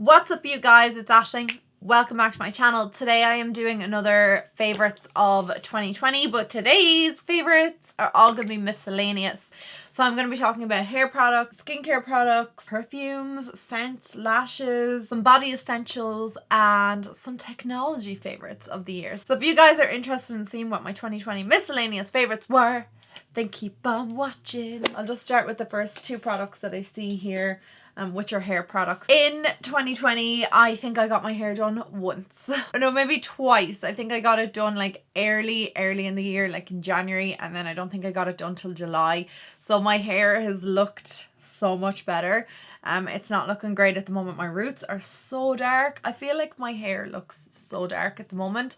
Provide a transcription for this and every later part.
What's up you guys, it's Aisling. Welcome back to my channel. Today I am doing another favourites of 2020, but today's favourites are all going to be miscellaneous. So I'm going to be talking about hair products, skincare products, perfumes, scents, lashes, some body essentials, and some technology favourites of the year. So if you guys are interested in seeing what my 2020 miscellaneous favourites were, then keep on watching. I'll just start with the first two products that I see here, which are hair products. In 2020, I think I got my hair done once. No, maybe twice. I think I got it done like early in the year, like in January, and then I don't think I got it done till July. So my hair has looked so much better. It's not looking great at the moment. My roots are so dark. I feel like my hair looks so dark at the moment.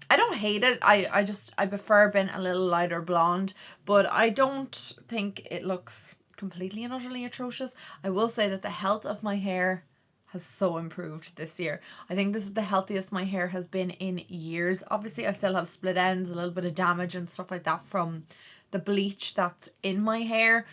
I don't hate it. I prefer being a little lighter blonde, but I don't think it looks completely and utterly atrocious. I will say that the health of my hair has so improved this year. I think this is the healthiest my hair has been in years. Obviously I still have split ends, a little bit of damage and stuff like that from the bleach that's in my hair,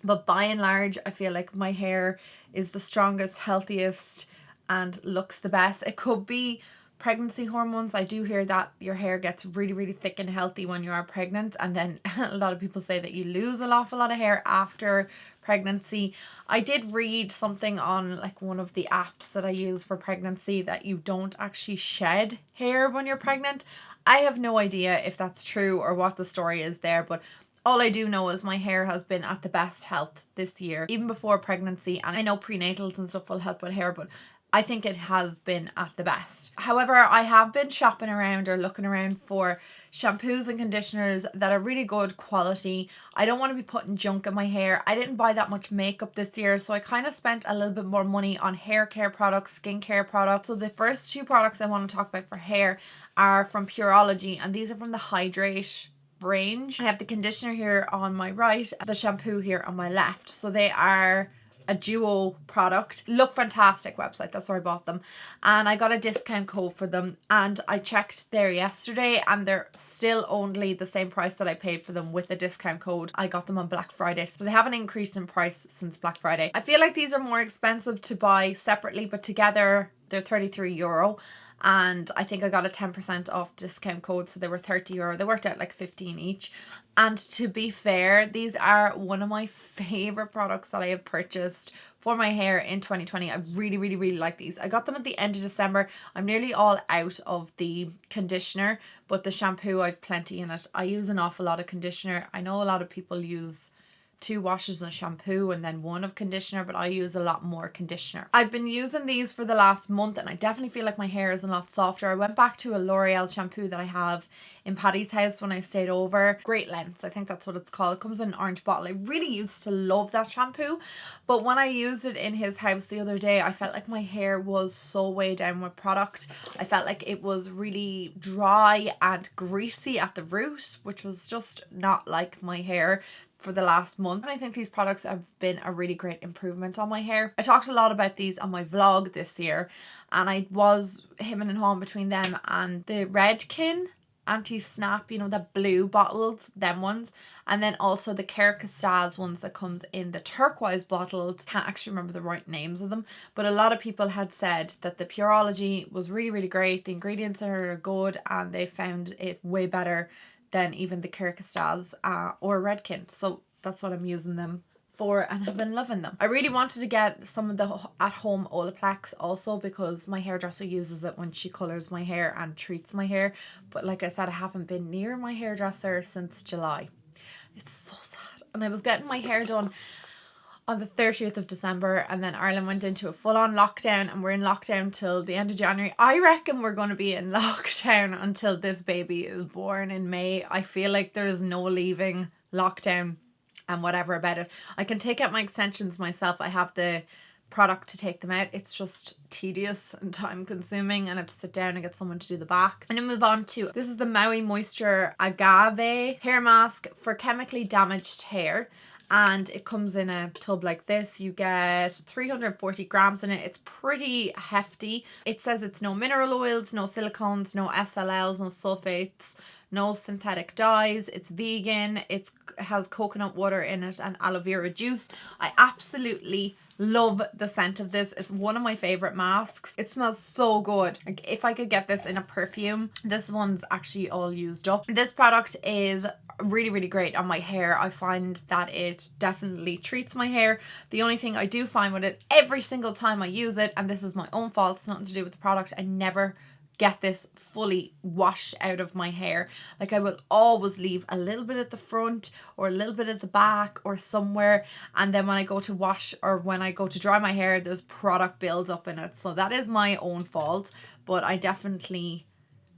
but by and large I feel like my hair is the strongest, healthiest, and looks the best. It could be pregnancy hormones. I do hear that your hair gets really thick and healthy when you are pregnant, and then a lot of people say that you lose an awful lot of hair after pregnancy. I did read something on like one of the apps that I use for pregnancy that you don't actually shed hair when you're pregnant. I have no idea if that's true or what the story is there, but all I do know is my hair has been at the best health this year, even before pregnancy. And I know prenatals and stuff will help with hair, but I think it has been at the best. However, I have been shopping around or looking around for shampoos and conditioners that are really good quality. I don't want to be putting junk in my hair. I didn't buy that much makeup this year, so I kind of spent a little bit more money on hair care products, skincare products. So the first two products I want to talk about for hair are from Pureology, and these are from the Hydrate range. I have the conditioner here on my right, the shampoo here on my left. So they are a duo product. Look fantastic website, that's where I bought them, and I got a discount code for them, and I checked there yesterday and they're still only the same price that I paid for them with the discount code. I got them on Black Friday, so they haven't increased in price since Black Friday. I feel like these are more expensive to buy separately, but together they're €33, and I think I got a 10% off discount code, so they were €30. They worked out like 15 each. And to be fair, these are one of my favorite products that I have purchased for my hair in 2020. I really like these. I got them at the end of December. I'm nearly all out of the conditioner, but the shampoo I've plenty in it. I use an awful lot of conditioner. I know a lot of people use 2 washes of shampoo and then 1 of conditioner, but I use a lot more conditioner. I've been using these for the last month and I definitely feel like my hair is a lot softer. I went back to a L'Oreal shampoo that I have in Paddy's house when I stayed over. Great Lengths, I think that's what it's called. It comes in an orange bottle. I really used to love that shampoo, but when I used it in his house the other day, I felt like my hair was so weighed down with product. I felt like it was really dry and greasy at the root, which was just not like my hair for the last month. And I think these products have been a really great improvement on my hair. I talked a lot about these on my vlog this year, and I was hemming and hawing between them and the Redken anti-snap, you know, the blue bottles, them ones, and then also the Casefile ones that comes in the turquoise bottles. Can't actually remember the right names of them, but a lot of people had said that the Pureology was really great. The ingredients are good and they found it way better than even the Casefile or Redken. So that's what I'm using them for and have been loving them. I really wanted to get some of the at-home Olaplex also because my hairdresser uses it when she colours my hair and treats my hair, but like I said, I haven't been near my hairdresser since July. It's so sad. And I was getting my hair done on the 30th of December, and then Ireland went into a full-on lockdown, and we're in lockdown till the end of January. I reckon we're going to be in lockdown until this baby is born in May. I feel like there is no leaving lockdown and whatever about it. I can take out my extensions myself. I have the product to take them out. It's just tedious and time consuming, and I have to sit down and get someone to do the back. And then move on to, this is the Maui Moisture Agave hair mask for chemically damaged hair, and it comes in a tub like this. You get 340 grams in it. It's pretty hefty. It says it's no mineral oils, no silicones, no SLLs, no sulfates, no synthetic dyes. It's vegan. It has coconut water in it and aloe vera juice. I absolutely Love the scent of this. It's one of my favorite masks. It smells so good. Like if I could get this in a perfume. This one's actually all used up. This product is really, really great on my hair. I find that it definitely treats my hair. The only thing I do find with it every single time I use it, and this is my own fault, it's nothing to do with the product, I never get this fully washed out of my hair. Like I will always leave a little bit at the front or a little bit at the back or somewhere, and then when I go to wash or when I go to dry my hair, there's product builds up in it. So that is my own fault, but I definitely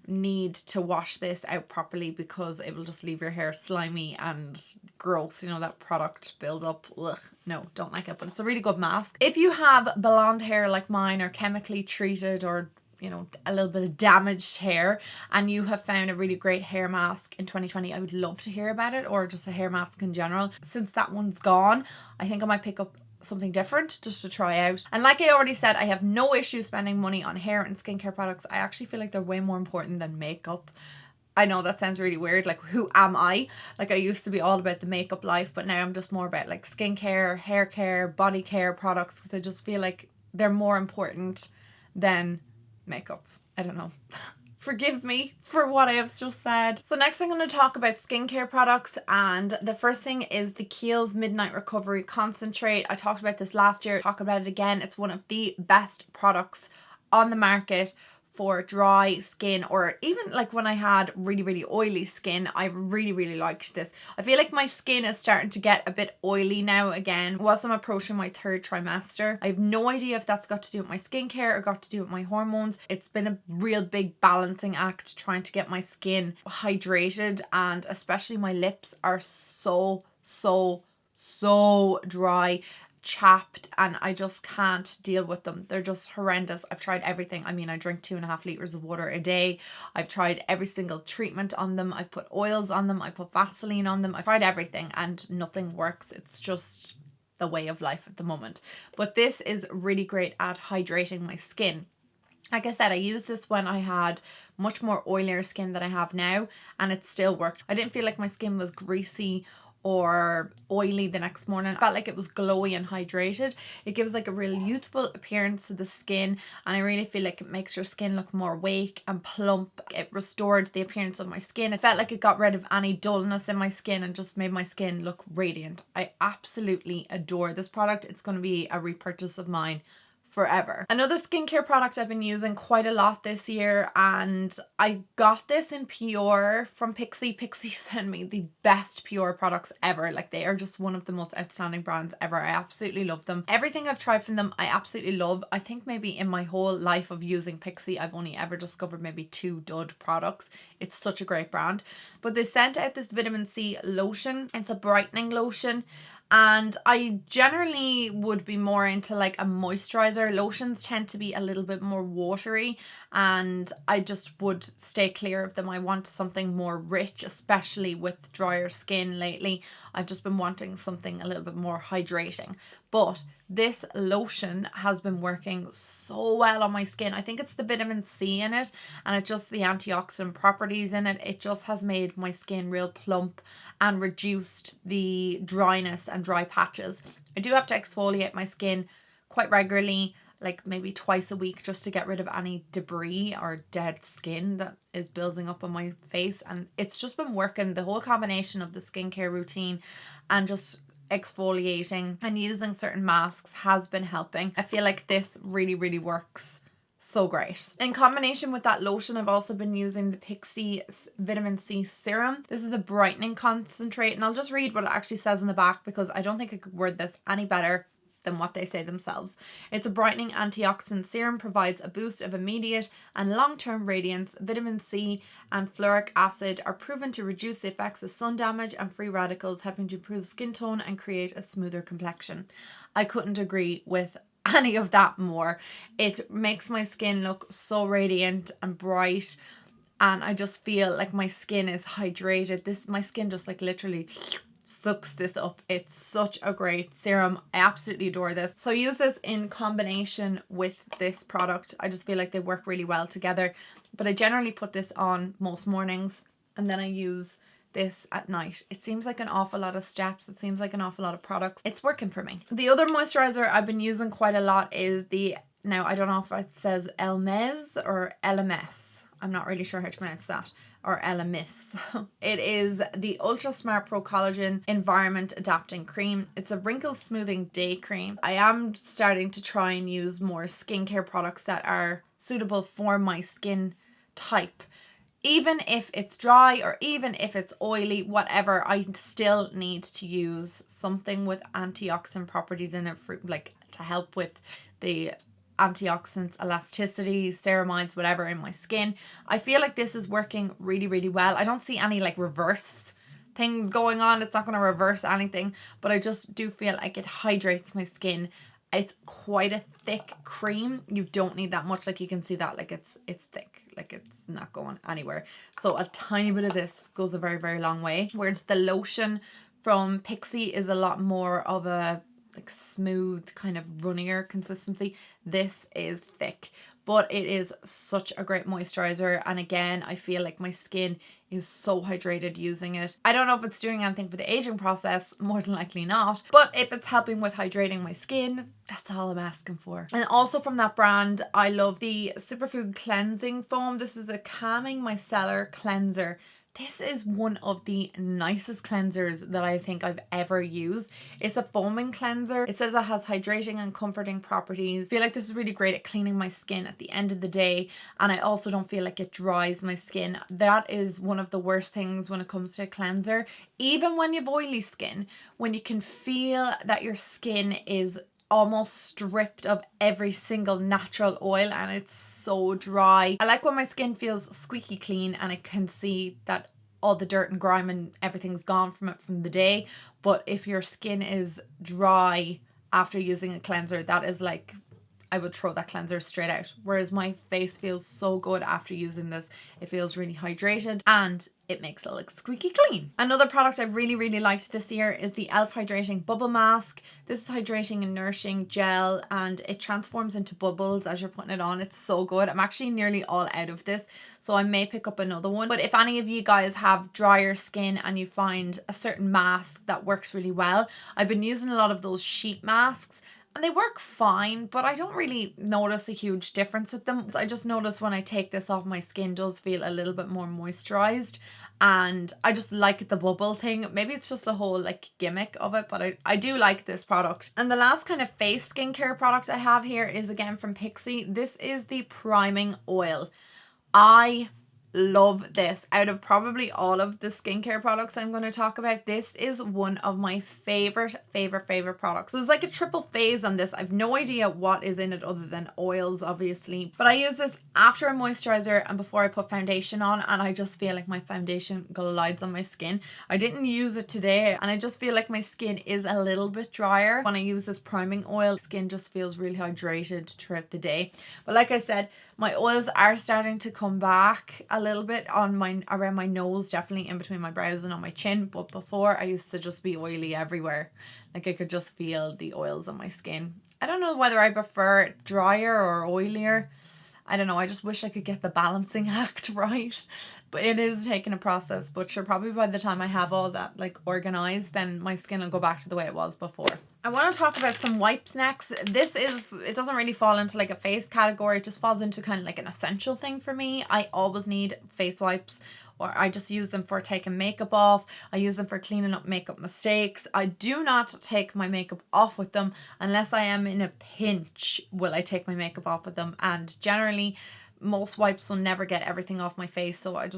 need to wash this out properly because it will just leave your hair slimy and gross, you know, that product build up. Ugh, no, don't like it, but it's a really good mask. If you have blonde hair like mine, or chemically treated, or you know, a little bit of damaged hair, and you have found a really great hair mask in 2020, I would love to hear about it, or just a hair mask in general. Since that one's gone, I think I might pick up something different just to try out. And like I already said, I have no issue spending money on hair and skincare products. I actually feel like they're way more important than makeup. I know that sounds really weird, like who am I? Like I used to be all about the makeup life, but now I'm just more about like skincare, hair care, body care products, because I just feel like they're more important than makeup. I don't know. Forgive me for what I have just said. So next I'm going to talk about skincare products, and the first thing is the Kiehl's Midnight Recovery Concentrate. I talked about this last year, talk about it again. It's one of the best products on the market for dry skin, or even like when I had really, really oily skin. I really liked this. I feel like my skin is starting to get a bit oily now again whilst I'm approaching my third trimester. I have no idea if that's got to do with my skincare or got to do with my hormones. It's been a real big balancing act trying to get my skin hydrated, and especially my lips are so dry, chapped, and I just can't deal with them. They're just horrendous. I've tried everything. I mean, I drink 2.5 liters of water a day. I've tried every single treatment on them. I've put oils on them. I put Vaseline on them. I've tried everything and nothing works. It's just the way of life at the moment. But this is really great at hydrating my skin. Like I said, I used this when I had much more oilier skin than I have now, and it still worked. I didn't feel like my skin was greasy or oily the next morning. I felt like it was glowy and hydrated. It gives like a real youthful appearance to the skin, and I really feel like it makes your skin look more awake and plump. It restored the appearance of my skin. It felt like it got rid of any dullness in my skin and just made my skin look radiant. I absolutely adore this product. It's going to be a repurchase of mine forever. Another skincare product I've been using quite a lot this year, and I got this in PR from Pixi. Pixi sent me the best PR products ever. Like they are just one of the most outstanding brands ever. I absolutely love them. Everything I've tried from them I absolutely love. I think maybe in my whole life of using Pixi I've only ever discovered maybe 2 dud products. It's such a great brand. But they sent out this vitamin C lotion. It's a brightening lotion, and I generally would be more into like a moisturizer. Lotions tend to be a little bit more watery, and I just would stay clear of them. I want something more rich, especially with drier skin lately. I've just been wanting something a little bit more hydrating. But this lotion has been working so well on my skin. I think it's the vitamin C in it, and it's just the antioxidant properties in it. It just has made my skin real plump and reduced the dryness and dry patches. I do have to exfoliate my skin quite regularly, like maybe twice a week, just to get rid of any debris or dead skin that is building up on my face. And it's just been working. The whole combination of the skincare routine and just exfoliating and using certain masks has been helping. I feel like this really works so great. In combination with that lotion, I've also been using the Pixi vitamin C serum. This is a brightening concentrate, and I'll just read what it actually says on the back because I don't think I could word this any better than what they say themselves. It's a brightening antioxidant serum, provides a boost of immediate and long-term radiance. Vitamin C and floric acid are proven to reduce the effects of sun damage and free radicals, helping to improve skin tone and create a smoother complexion. I couldn't agree with any of that more. It makes my skin look so radiant and bright, and I just feel like my skin is hydrated. My skin just like literally sucks this up. It's such a great serum. I absolutely adore this. So I use this in combination with this product. I just feel like they work really well together. But I generally put this on most mornings, and then I use this at night. It seems like an awful lot of steps. It seems like an awful lot of products. It's working for me. The other moisturizer I've been using quite a lot is the, now I don't know if it says Elmez or LMS. I'm not really sure how to pronounce that. Or LMS. It is the Ultra Smart Pro Collagen Environment Adapting Cream. It's a wrinkle smoothing day cream. I am starting to try and use more skincare products that are suitable for my skin type. Even if it's dry or even if it's oily, whatever, I still need to use something with antioxidant properties in it for, like, to help with the antioxidants, elasticity, ceramides, whatever in my skin. I feel like this is working really, really well. I don't see any like reverse things going on. It's not going to reverse anything, but I just do feel like it hydrates my skin. It's quite a thick cream. You don't need that much. Like, you can see that, like, it's thick, like it's not going anywhere. So a tiny bit of this goes a very, very long way. Whereas the lotion from Pixi is a lot more of a like smooth kind of runnier consistency. This is thick, but it is such a great moisturizer, and again, I feel like my skin is so hydrated using it. I don't know if it's doing anything for the aging process, more than likely not, but if it's helping with hydrating my skin, that's all I'm asking for. And also from that brand, I love the Superfood Cleansing Foam. This is a calming micellar cleanser. This is one of the nicest cleansers that I think I've ever used. It's a foaming cleanser. It says it has hydrating and comforting properties. I feel like this is really great at cleaning my skin at the end of the day, and I also don't feel like it dries my skin. That is one of the worst things when it comes to a cleanser. Even when you have oily skin, when you can feel that your skin is almost stripped of every single natural oil and it's so dry. I like when my skin feels squeaky clean and I can see that all the dirt and grime and everything's gone from it from the day. But if your skin is dry after using a cleanser, that is like, I would throw that cleanser straight out. Whereas my face feels so good after using this. It feels really hydrated and it makes it look squeaky clean. Another product I've really, really liked this year is the e.l.f. Hydrating Bubble Mask. This is hydrating and nourishing gel, and it transforms into bubbles as you're putting it on. It's so good. I'm actually nearly all out of this, so I may pick up another one. But if any of you guys have drier skin and you find a certain mask that works really well, I've been using a lot of those sheet masks, and they work fine, but I don't really notice a huge difference with them. I just notice when I take this off, my skin does feel a little bit more moisturized, and I just like the bubble thing. Maybe it's just a whole like gimmick of it, but I do like this product. And the last kind of face skincare product I have here is again from Pixi. This is the priming oil. I love this. Out of probably all of the skincare products I'm going to talk about, this is one of my favorite products. So there's like a triple phase on this. I've no idea what is in it other than oils, obviously, but I use this after a moisturizer and before I put foundation on, and I just feel like my foundation glides on my skin. I didn't use it today and I just feel like my skin is a little bit drier. When I use this priming oil, skin just feels really hydrated throughout the day. But like I said, my oils are starting to come back a little bit on around my nose, definitely in between my brows and on my chin. But before, I used to just be oily everywhere. Like, I could just feel the oils on my skin. I don't know whether I prefer it drier or oilier. I don't know. I just wish I could get the balancing act right. But it is taking a process. But sure, probably by the time I have all that like organized, then my skin will go back to the way it was before. I want to talk about some wipes next. It doesn't really fall into like a face category. It just falls into kind of like an essential thing for me. I always need face wipes, or I just use them for taking makeup off. I use them for cleaning up makeup mistakes. I do not take my makeup off with them unless I am in a pinch. Will I take my makeup off with them? And generally, most wipes will never get everything off my face, so I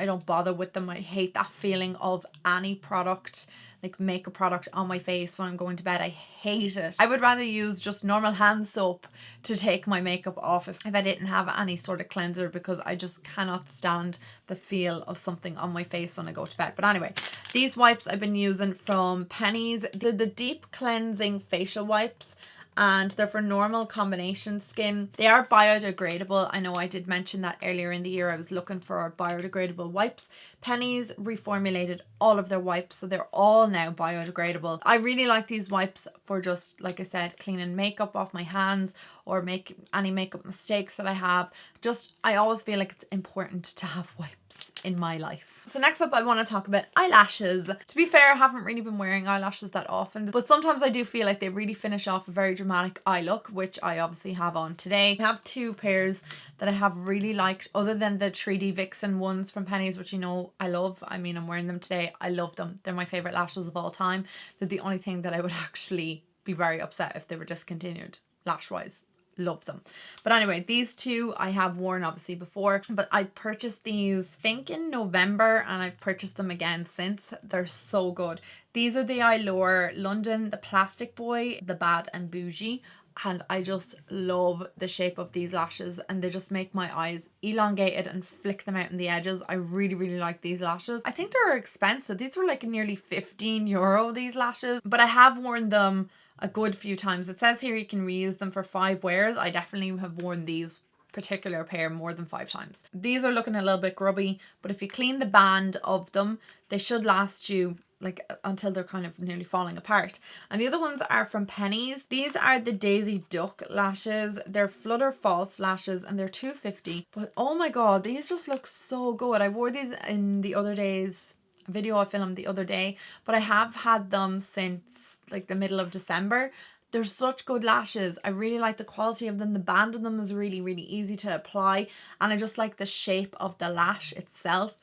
don't bother with them. I hate that feeling of any product, like makeup product, on my face when I'm going to bed. I hate it. I would rather use just normal hand soap to take my makeup off if I didn't have any sort of cleanser, because I just cannot stand the feel of something on my face when I go to bed. But anyway, these wipes I've been using from Penny's. They're the deep cleansing facial wipes, and they're for normal combination skin. They are biodegradable. I know I did mention that earlier in the year. I was looking for biodegradable wipes. Penny's reformulated all of their wipes, so they're all now biodegradable. I really like these wipes for just, like I said, cleaning makeup off my hands or make any makeup mistakes that I have. I always feel like it's important to have wipes in my life. So next up I want to talk about eyelashes. To be fair, I haven't really been wearing eyelashes that often, but sometimes I do feel like they really finish off a very dramatic eye look, which I obviously have on today. I have two pairs that I have really liked, other than the 3D Vixen ones from Penneys, which you know I love. I mean, I'm wearing them today. I love them. They're my favourite lashes of all time. They're the only thing that I would actually be very upset if they were discontinued lash wise. Love them. But anyway, these two I have worn obviously before, but I purchased these I think in November, and I've purchased them again since. They're so good. These are the Allure London, the Plastic Boy, the Bad and Bougie, and I just love the shape of these lashes, and they just make my eyes elongated and flick them out in the edges. I really like these lashes. I think they're expensive. These were like nearly €15, these lashes, but I have worn them a good few times. It says here you can reuse them for 5 wears. I definitely have worn these particular pair more than 5 times. These are looking a little bit grubby, but if you clean the band of them, they should last you like until they're kind of nearly falling apart. And the other ones are from Penneys. These are the Daisy Duck lashes. They're Flutter False lashes, and they're $2.50. But oh my god, these just look so good. I wore these in the other day's video I filmed the other day, but I have had them since like the middle of December. They're such good lashes. I really like the quality of them. The band of them is really easy to apply, and I just like the shape of the lash itself.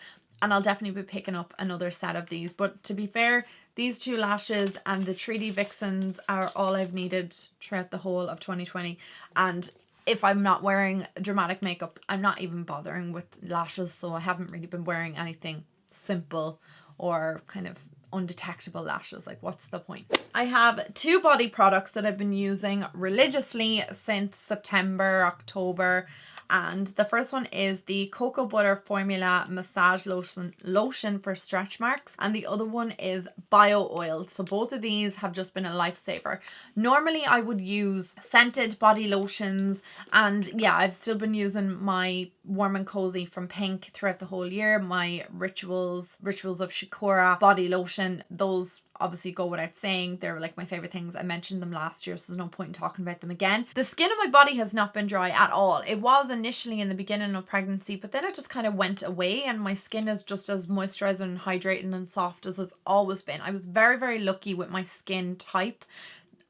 And I'll definitely be picking up another set of these. But to be fair, these two lashes and the 3D Vixens are all I've needed throughout the whole of 2020. And if I'm not wearing dramatic makeup, I'm not even bothering with lashes, so I haven't really been wearing anything simple or kind of undetectable lashes. Like, what's the point? I have 2 body products that I've been using religiously since September, October, and the first one is the Cocoa Butter Formula Massage Lotion for stretch marks, and the other one is Bio Oil. So both of these have just been a lifesaver. Normally I would use scented body lotions, and yeah, I've still been using my Warm and Cozy from Pink throughout the whole year. My Rituals of Shakura body lotion, those obviously go without saying. They're like my favorite things. I mentioned them last year, so there's no point in talking about them again. The skin of my body has not been dry at all. It was initially in the beginning of pregnancy, but then it just kind of went away, and my skin is just as moisturizing and hydrating and soft as it's always been. I was very lucky with my skin type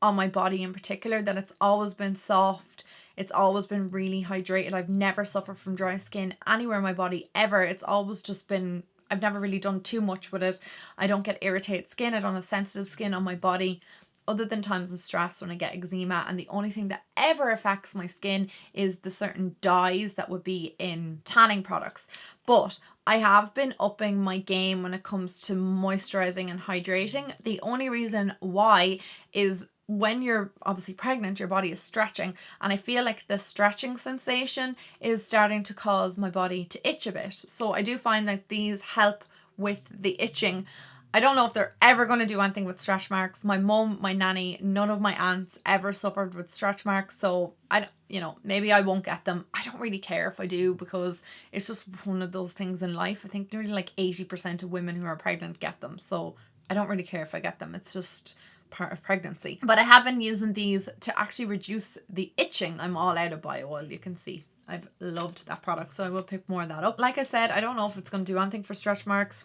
on my body in particular, that it's always been soft. It's always been really hydrated. I've never suffered from dry skin anywhere in my body ever. It's always just been, I've never really done too much with it. I don't get irritated skin. I don't have sensitive skin on my body, other than times of stress when I get eczema. And the only thing that ever affects my skin is the certain dyes that would be in tanning products. But I have been upping my game when it comes to moisturizing and hydrating. The only reason why is when you're obviously pregnant, your body is stretching, and I feel like the stretching sensation is starting to cause my body to itch a bit. So I do find that these help with the itching. I don't know if they're ever going to do anything with stretch marks. My mum, my nanny, none of my aunts ever suffered with stretch marks, so maybe I won't get them. I don't really care if I do, because it's just one of those things in life. I think nearly like 80% of women who are pregnant get them, so I don't really care if I get them. It's just part of pregnancy. But I have been using these to actually reduce the itching. I'm all out of bio oil, you can see. I've loved that product, so I will pick more of that up. Like I said, I don't know if it's going to do anything for stretch marks.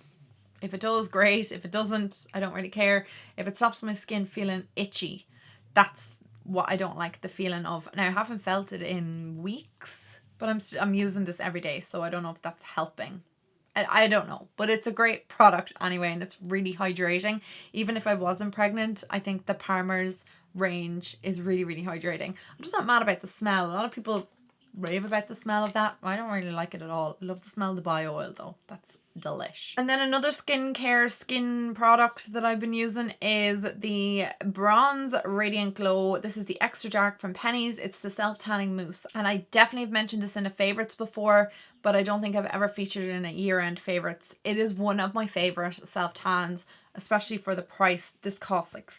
If it does, great. If it doesn't, I don't really care. If it stops my skin feeling itchy, that's what I don't like the feeling of. Now, I haven't felt it in weeks, but I'm using this every day, so I don't know if that's helping. I don't know, but it's a great product anyway, and it's really hydrating. Even if I wasn't pregnant, I think the Primark range is really hydrating. I'm just not mad about the smell. A lot of people rave about the smell of that. I don't really like it at all. I love the smell of the bio oil though. That's delish. And then another skincare skin product that I've been using is the Bronze Radiant Glow. This is the extra dark from Penneys. It's the self tanning mousse, and I definitely have mentioned this in a favorites before, but I don't think I've ever featured it in a year-end favorites. It is one of my favorite self tans, especially for the price. This costs like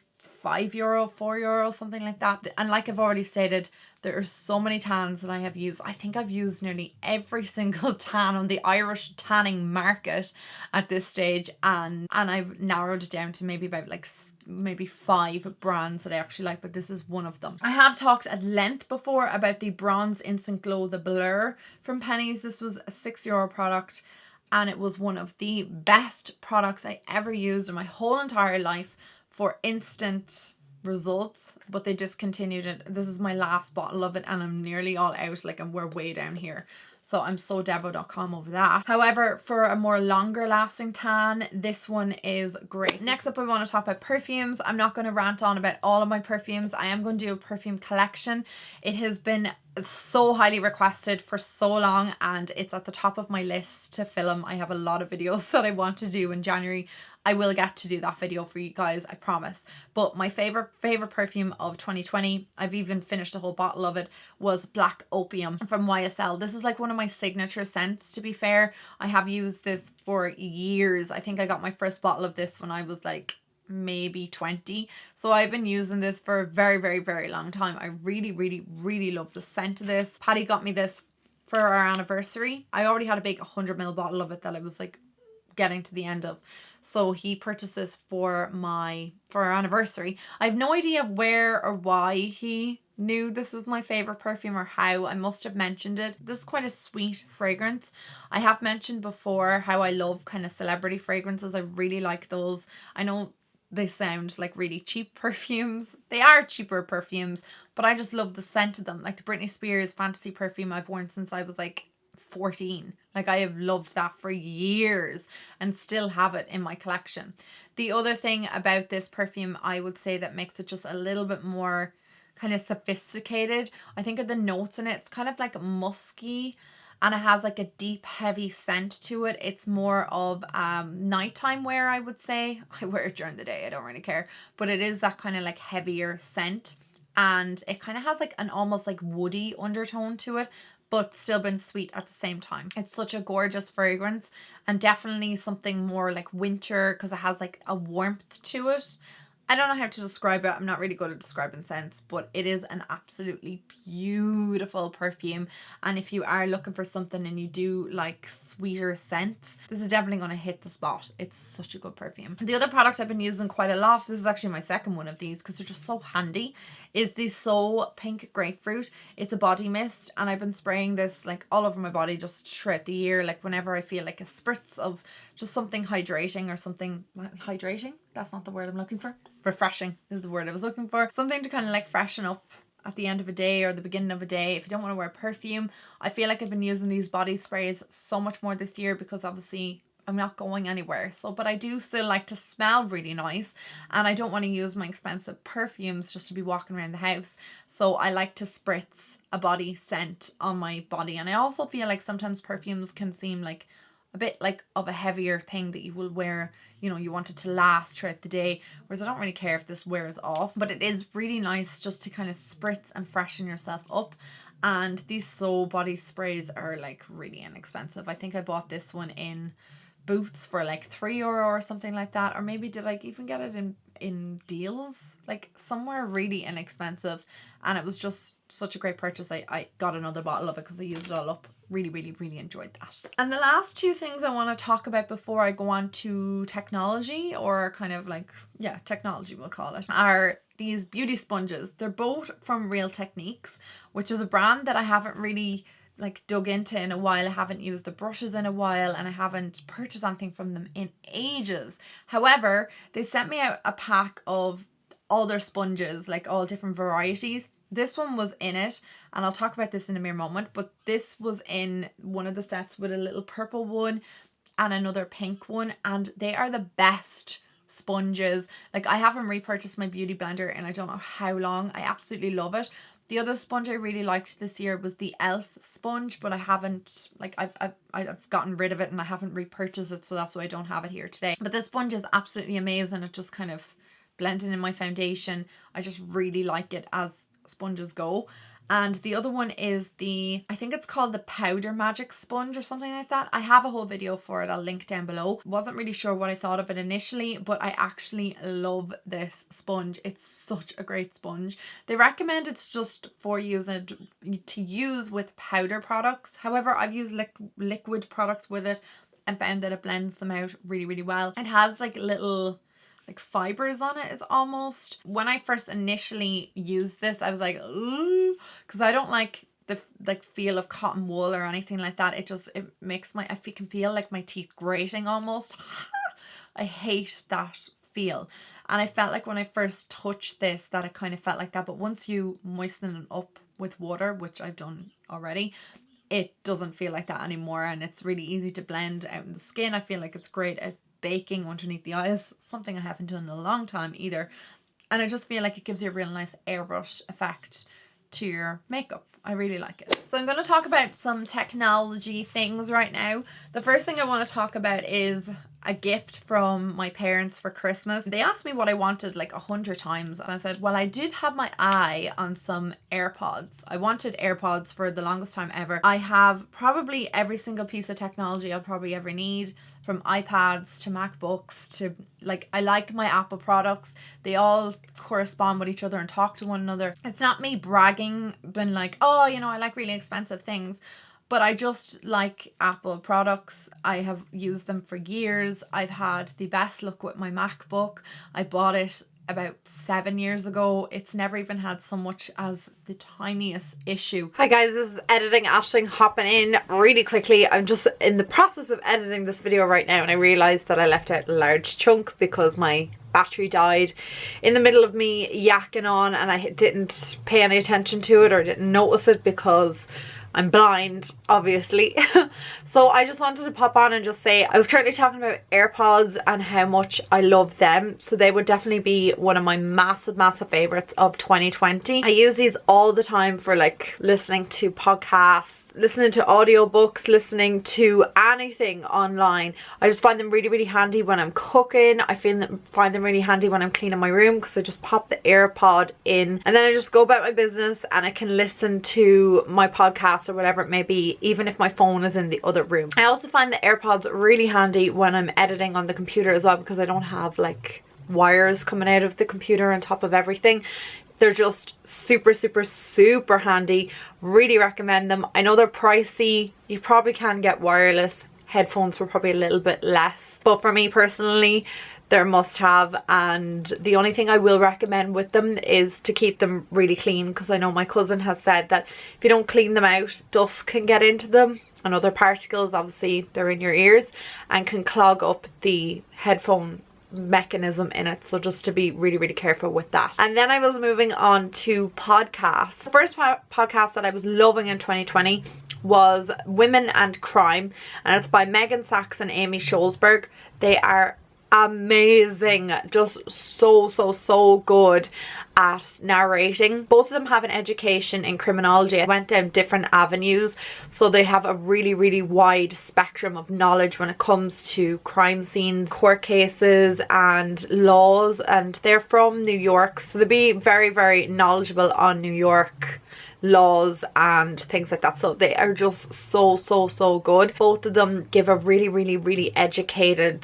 €5, €4, something like that. And like I've already stated, there are so many tans that I have used. I think I've used nearly every single tan on the Irish tanning market at this stage, and I've narrowed it down to maybe 5 brands that I actually like, but this is one of them. I have talked at length before about the Bronze Instant Glow, the Blur from Penneys. This was a €6 product, and it was one of the best products I ever used in my whole entire life for instant results, but they discontinued it. This is my last bottle of it and I'm nearly all out, like, and we're way down here. So I'm so devo.com over that. However, for a more longer lasting tan, this one is great. Next up, I want to talk about perfumes. I'm not going to rant on about all of my perfumes. I am going to do a perfume collection. It has been so highly requested for so long and it's at the top of my list to film. I have a lot of videos that I want to do in January. I will get to do that video for you guys, I promise. But my favorite perfume of 2020, I've even finished a whole bottle of it, was Black Opium from YSL. This is like one of my signature scents, to be fair. I have used this for years. I think I got my first bottle of this when I was like maybe 20. So I've been using this for a very, very, very long time. I really, really, really love the scent of this. Paddy got me this for our anniversary. I already had a big 100ml bottle of it that I was like getting to the end of. So he purchased this for our anniversary. I have no idea where or why he knew this was my favorite perfume or how. I must have mentioned it. This is quite a sweet fragrance. I have mentioned before how I love kind of celebrity fragrances. I really like those. I know they sound like really cheap perfumes. They are cheaper perfumes, but I just love the scent of them. Like the Britney Spears Fantasy perfume I've worn since I was like 14. Like I have loved that for years and still have it in my collection. The other thing about this perfume I would say that makes it just a little bit more kind of sophisticated, I think of the notes in it. It's kind of like musky and it has like a deep heavy scent to it. It's more of nighttime wear, I would say. I wear it during the day, I don't really care, but it is that kind of like heavier scent and it kind of has like an almost like woody undertone to it, but still been sweet at the same time. It's such a gorgeous fragrance and definitely something more like winter because it has like a warmth to it. I don't know how to describe it. I'm not really good at describing scents, but it is an absolutely beautiful perfume. And if you are looking for something and you do like sweeter scents, this is definitely going to hit the spot. It's such a good perfume. The other product I've been using quite a lot, this is actually my second one of these because they're just so handy, is the So Pink Grapefruit. It's a body mist and I've been spraying this like all over my body just throughout the year. Like whenever I feel like a spritz of just something hydrating or something, hydrating? That's not the word I'm looking for. Refreshing is the word I was looking for. Something to kind of like freshen up at the end of a day or the beginning of a day. If you don't want to wear perfume, I feel like I've been using these body sprays so much more this year because obviously I'm not going anywhere. So, but I do still like to smell really nice and I don't want to use my expensive perfumes just to be walking around the house. So I like to spritz a body scent on my body. And I also feel like sometimes perfumes can seem like a bit like of a heavier thing that you will wear, you know, you want it to last throughout the day, whereas I don't really care if this wears off, but it is really nice just to kind of spritz and freshen yourself up. And these So body sprays are like really inexpensive. I think I bought this one in Boots for like €3 or something like that, or maybe did I even get it in deals, like somewhere really inexpensive, and it was just such a great purchase. I got another bottle of it because I used it all up. Really, really, really enjoyed that. And the last two things I want to talk about before I go on to technology, or kind of like, yeah, technology we'll call it, are these beauty sponges. They're both from Real Techniques, which is a brand that I haven't really like dug into in a while. I haven't used the brushes in a while and I haven't purchased anything from them in ages. However, they sent me out a pack of all their sponges, like all different varieties. This one was in it, and I'll talk about this in a mere moment, but this was in one of the sets with a little purple one and another pink one, and they are the best sponges. Like I haven't repurchased my beauty blender in I don't know how long. I absolutely love it. The other sponge I really liked this year was the e.l.f. sponge, but I haven't, like, I've gotten rid of it and I haven't repurchased it, so that's why I don't have it here today. But this sponge is absolutely amazing. It just kind of blended in my foundation. I just really like it as sponges go. And the other one is the, I think it's called the Powder Magic sponge or something like that. I have a whole video for it, I'll link down below. Wasn't really sure what I thought of it initially, but I actually love this sponge. It's such a great sponge. They recommend it's just for using to use with powder products. However, I've used liquid products with it and found that it blends them out really, really well. It has like little like fibers on it. It's almost, when I first initially used this I was like, ooh, because I don't like the like feel of cotton wool or anything like that. It makes I can feel like my teeth grating almost. I hate that feel. And I felt like when I first touched this that it kind of felt like that, but once you moisten it up with water, which I've done already, it doesn't feel like that anymore, and it's really easy to blend out in the skin. I feel like it's great at baking underneath the eyes, something I haven't done in a long time either. And I just feel like it gives you a real nice airbrush effect to your makeup. I really like it. So I'm going to talk about some technology things right now. The first thing I want to talk about is a gift from my parents for Christmas. They asked me what I wanted like 100 times, and I said, well, I did have my eye on some AirPods. I wanted AirPods for the longest time ever. I have probably every single piece of technology I'll probably ever need, from iPads to MacBooks to, like, I like my Apple products. They all correspond with each other and talk to one another. It's not me bragging, being like, oh, you know, I like really expensive things. But I just like Apple products. I have used them for years. I've had the best luck with my MacBook. I bought it about 7 years ago. It's never even had so much as the tiniest issue. Hi guys, this is editing Ashling hopping in really quickly. I'm just in the process of editing this video right now, and I realised that I left out a large chunk because my battery died in the middle of me yakking on, and I didn't pay any attention to it or didn't notice it because I'm blind, obviously. So I just wanted to pop on and just say I was currently talking about AirPods and how much I love them. So they would definitely be one of my massive favorites of 2020. I use these all the time for like listening to podcasts, listening to audiobooks, listening to anything online. I just find them really handy when I'm cooking. I find them really handy when I'm cleaning my room, because I just pop the AirPod in and then I just go about my business and I can listen to my podcast or whatever it may be, even if my phone is in the other room. I also find the AirPods really handy when I'm editing on the computer as well, because I don't have like wires coming out of the computer on top of everything. They're just super handy. Really recommend them. I know they're pricey. You probably can get wireless headphones for probably a little bit less, but for me personally, they're must have. And the only thing I will recommend with them is to keep them really clean, because I know my cousin has said that if you don't clean them out, dust can get into them and other particles. Obviously they're in your ears and can clog up the headphone mechanism in it, so just to be really careful with that. And then I was moving on to podcasts. The first podcast that I was loving in 2020 was Women and Crime, and it's by Megan Sachs and Amy Schulzberg. They are amazing, just so good at narrating. Both of them have an education in criminology. I went down different avenues, so they have a really wide spectrum of knowledge when it comes to crime scenes, court cases and laws, and they're from New York, so they'll be very knowledgeable on New York laws and things like that. So they are just so good. Both of them give a really educated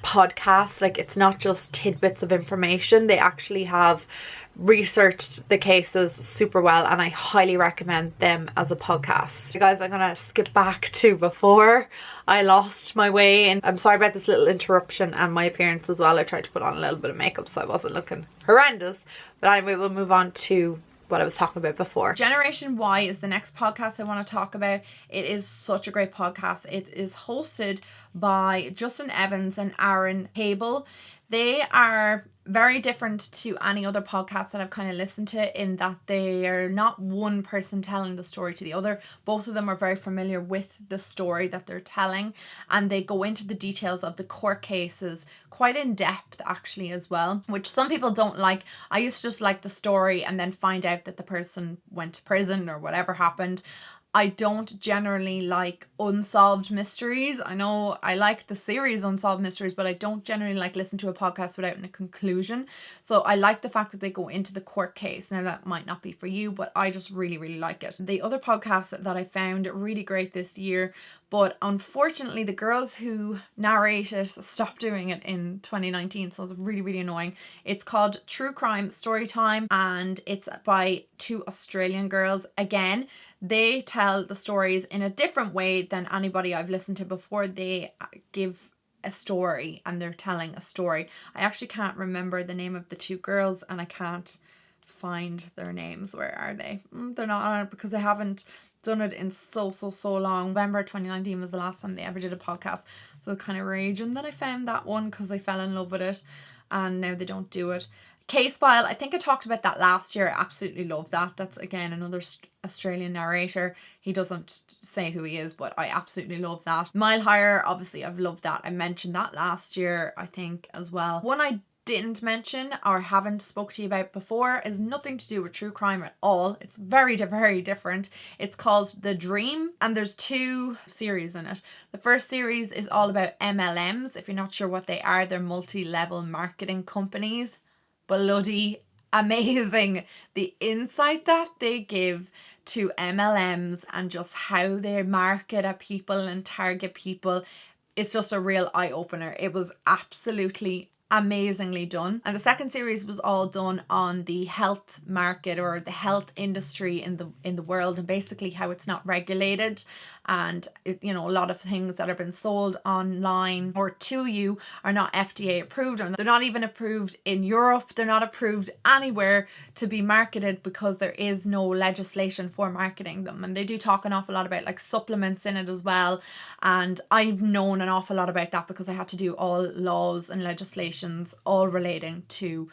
podcast. Like, it's not just tidbits of information. They actually have researched the cases super well, and I highly recommend them as a podcast. You guys, I'm gonna skip back to before I lost my way, and I'm sorry about this little interruption and my appearance as well. I tried to put on a little bit of makeup so I wasn't looking horrendous, but anyway, we'll move on to what I was talking about before. Generation Y is the next podcast I want to talk about. It is such a great podcast. It is hosted by Justin Evans and Aaron Cable. They are very different to any other podcast that I've kind of listened to, in that they are not one person telling the story to the other. Both of them are very familiar with the story that they're telling, and they go into the details of the court cases quite in depth actually as well, which some people don't like. I used to just like the story and then find out that the person went to prison or whatever happened. I don't generally like unsolved mysteries. I know I like the series Unsolved Mysteries, but I don't generally like listen to a podcast without a conclusion. So I like the fact that they go into the court case. Now that might not be for you, but I just really like it. The other podcast that I found really great this year, but unfortunately the girls who narrate it stopped doing it in 2019, so it's really annoying. It's called True Crime Storytime, and it's by two Australian girls. Again, they tell the stories in a different way than anybody I've listened to before. They give a story and they're telling a story. I actually can't remember the name of the two girls, and I can't find their names. Where are they? They're not on it because they haven't done it in so long. November 2019 was the last time they ever did a podcast. So kind of raging that I found that one because I fell in love with it and now they don't do it. Casefile, I think I talked about that last year. I absolutely love that. That's again another Australian narrator. He doesn't say who he is, but I absolutely love that. Mile Higher, obviously I've loved that. I mentioned that last year, I think, as well. One I didn't mention or haven't spoke to you about before is nothing to do with true crime at all. It's very different. It's called The Dream and there's 2 series in it. The first series is all about MLMs. If you're not sure what they are, they're multi-level marketing companies. Bloody amazing the insight that they give to MLMs and just how they market at people and target people. It's just a real eye-opener. It was absolutely amazingly done. And the second series was all done on the health market or the health industry in the world and basically how it's not regulated and it, you know, a lot of things that have been sold online or to you are not FDA approved, or they're not even approved in Europe. They're not approved anywhere to be marketed because there is no legislation for marketing them. And they do talk an awful lot about like supplements in it as well, and I've known an awful lot about that because I had to do all laws and legislations all relating to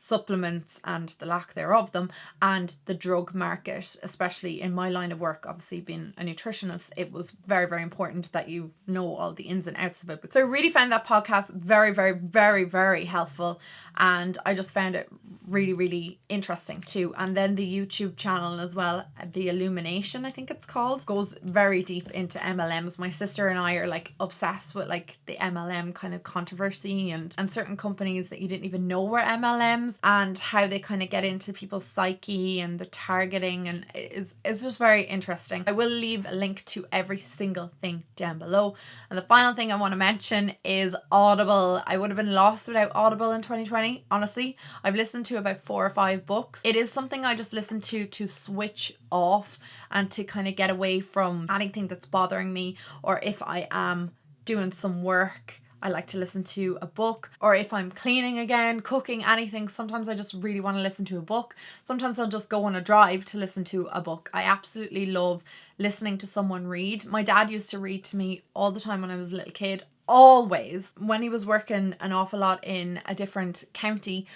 supplements and the lack thereof them and the drug market, especially in my line of work. Obviously being a nutritionist, it was very important that you know all the ins and outs of it. So I really found that podcast very helpful, and I just found it really interesting too. And then the YouTube channel as well, The Illumination I think it's called, goes very deep into MLMs. My sister and I are like obsessed with like the MLM kind of controversy and certain companies that you didn't even know were MLMs and how they kind of get into people's psyche and the targeting, and it's just very interesting. I will leave a link to every single thing down below. And the final thing I want to mention is Audible. I would have been lost without Audible in 2020, honestly. I've listened to about 4 or 5 books. It is something I just listen to switch off and to kind of get away from anything that's bothering me, or if I am doing some work I like to listen to a book, or if I'm cleaning again, cooking, anything, sometimes I just really want to listen to a book. Sometimes I'll just go on a drive to listen to a book. I absolutely love listening to someone read. My dad used to read to me all the time when I was a little kid, always. When he was working an awful lot in a different county,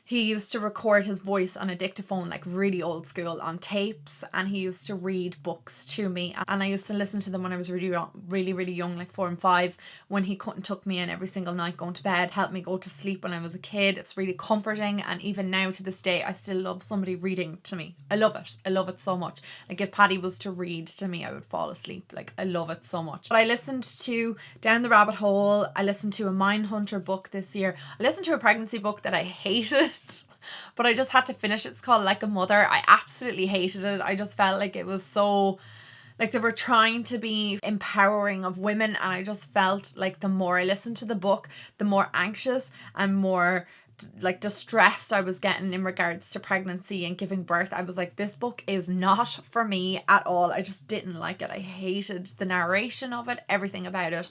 he used to record his voice on a dictaphone, like really old school, on tapes, and he used to read books to me, and I used to listen to them when I was really young, like 4 and 5, when he couldn't tuck me in every single night going to bed, help me go to sleep when I was a kid. It's really comforting, and even now to this day I still love somebody reading to me. I love it so much. Like if Paddy was to read to me, I would fall asleep. Like I love it so much. But I listened to Down the Rabbit Hole, I listened to a Mindhunter book this year, I listened to a pregnancy book that I hated but I just had to finish it. It's called Like a Mother. I absolutely hated it. I just felt like it was so, like they were trying to be empowering of women, and I just felt like the more I listened to the book, the more anxious and more like distressed I was getting in regards to pregnancy and giving birth. I was like, this book is not for me at all. I just didn't like it. I hated the narration of it, everything about it.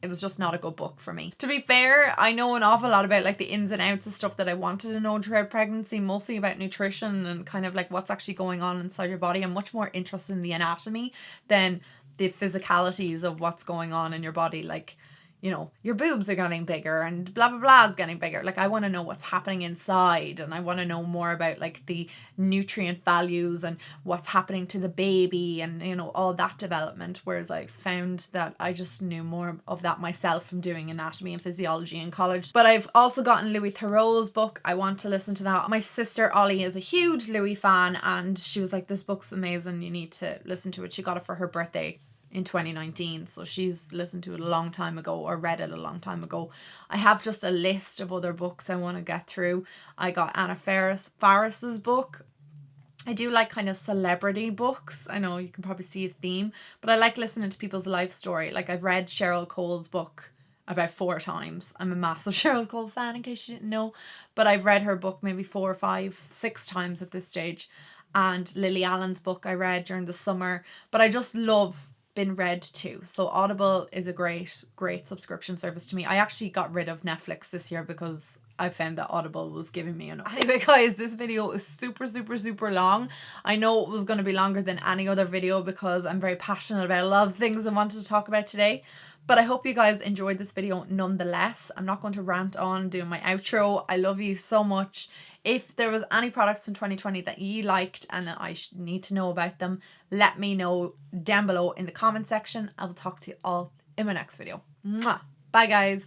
It was just not a good book for me. To be fair, I know an awful lot about like the ins and outs of stuff that I wanted to know throughout pregnancy, mostly about nutrition and kind of like what's actually going on inside your body. I'm much more interested in the anatomy than the physicalities of what's going on in your body. Like, you know, your boobs are getting bigger and blah blah blah is getting bigger. Like I want to know what's happening inside, and I want to know more about like the nutrient values and what's happening to the baby and, you know, all that development. Whereas I found that I just knew more of that myself from doing anatomy and physiology in college. But I've also gotten Louis Theroux's book. I want to listen to that. My sister Ollie is a huge Louis fan, and she was like, this book's amazing, you need to listen to it. She got it for her birthday in 2019, so she's listened to it a long time ago or read it a long time ago. I have just a list of other books I want to get through. I got Anna Faris's book. I do like kind of celebrity books. I know you can probably see a theme, but I like listening to people's life story. Like I've read Cheryl Cole's book about 4 times. I'm a massive Cheryl Cole fan, in case you didn't know, but I've read her book maybe 4 or 5, 6 times at this stage. And Lily Allen's book I read during the summer. But I just love been read to. So Audible is a great subscription service to me. I actually got rid of Netflix this year because I found that Audible was giving me enough. Anyway guys, this video is super long. I know it was going to be longer than any other video because I'm very passionate about a lot of things I wanted to talk about today. But I hope you guys enjoyed this video nonetheless. I'm not going to rant on doing my outro. I love you so much. If there was any products in 2020 that you liked and I need to know about them, let me know down below in the comment section. I will talk to you all in my next video. Mwah. Bye guys.